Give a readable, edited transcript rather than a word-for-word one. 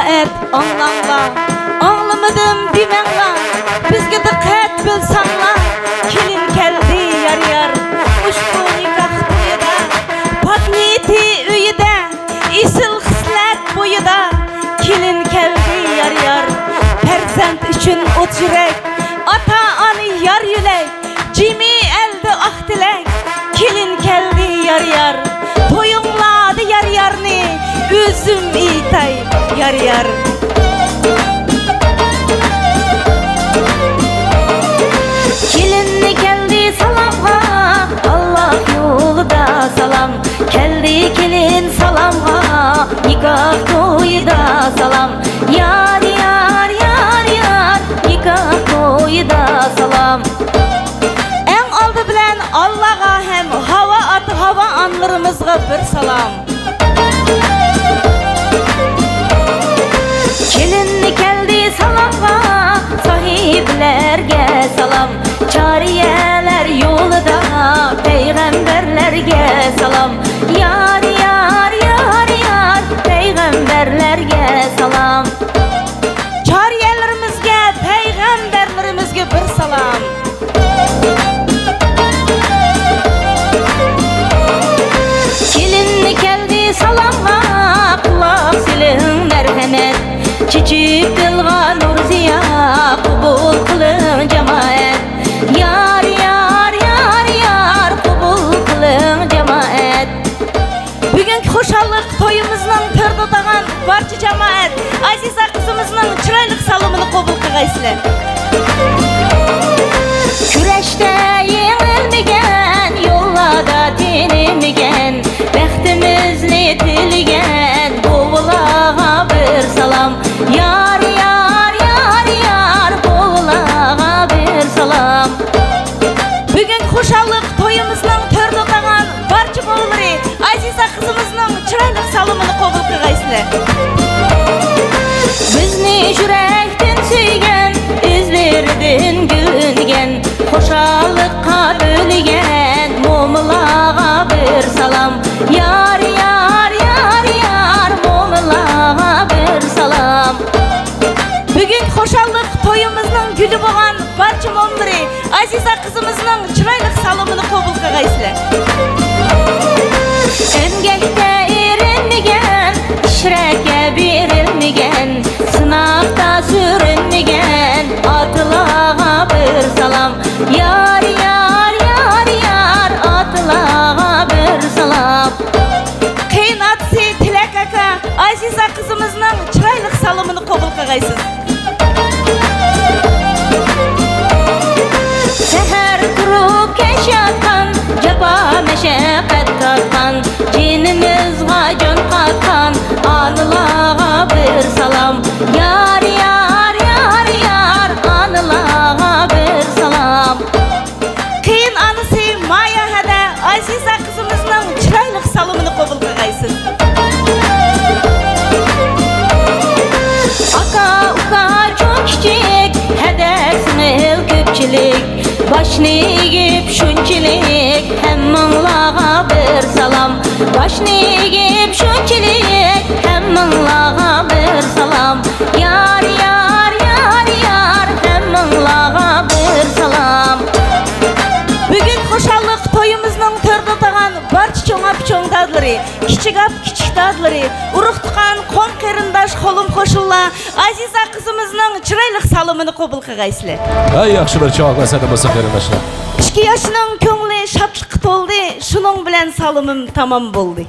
et anlanla, anlamadım demenla, bizge dikkat bilsanla. Kelin keldi yar yar, ushbu nikah to'yida, patniti uyida, isil xislat bo'yida. Kelin keldi yar yar, farzand uchun o't yurak, ota ona yar yulak, jimi elde ah tilak. Kelin keldi yar yar, to'yingladi yar yarni, o'zim aytay yar yar. Kelinni keldi salamga, Allah yolida salam. Keldi kelin salamga, nikah to'yida salam. Yar yar yar yar, nikah to'yida salam. En aldı bilen Allah'a hem hava atı hava anlarımızga bir salam. Kelinni keldi salamga, sahiplerge salam. Çariyeler yolida, peygamberlerge salam. Yar yar yar yar, peygamberlerge salam. Çariyelerimizge, peygamberlerimizge bir salam. Kelinni keldi salamga, kulak silin merhamet. Çiçip dilga nur ziya, kubul kılın cemaat. Yar yar yar yar, kubul kılın cemaat. Bugünkü hoşallık toyumuzdan törde otağan barcha cemaat, Aziza kızımızın çıraylık salımını kubul kıgaysılar. Küreşte yenilmegen, yollada tinimigen, bəxtimizni tilgen, boğulağa bir salam. Yar yar yar yar, boğulağa bir salam. Bugün hoşallık toyumuzdan törde otağan barcha boğuları, Aziza kızımızın çıraylık salımını kubul kıgaysılar. Bizni yürekten suygen, izlerden gülüngen, hoşallıkka bölgen, mumlağa bir salam. Yar yar yar yar, mumlağa bir salam. Bugün hoşallık toyumuzun gülü boğan barcha mumları, Aziza kızımızın çıraylık salımını kubul kıgaysılar. Emgekte erinmigen, işreke birilmigen, sınavda sürünmigen, atılağa bir salam. Yar yar yar yar, atılağa bir salam. Kıynatsı Tilek aka, Aziza kızımızın çıraylık salımını kubul kıgaysız. Seher kurup keş yatkan, ceba meşakkat tatkan, cinimizga can katkan, anılağa bir salam. Yar yar yar yar, anılağa bir salam. Kıyın anısı Maya hede, Aziza kızımızın çıraylık salımını kubul kıgaysız. Aka uka çok küçük, hedesini köpçülük, başını eğip şunçilik, hemmanlağa bir salam. Başını eğip şunçilik, hemmanlağa bir salam. Yar yar yar yar, hemmanlağa bir salam. Bugün hoşallık toyumuzun törde otağan barcha çoğap çoğ dadları, kiçik ap kiçik dadları, uruk tukan kon kerindaş kolum koşulla, Aziza kızımızın çıraylık salımını kubul kıgaysılar. Ay yaxşılar çoğaklasada mısın kerindaşlar? 2 yaşının köngli şatlık toldu, şunun bilen salımım tamam boldu.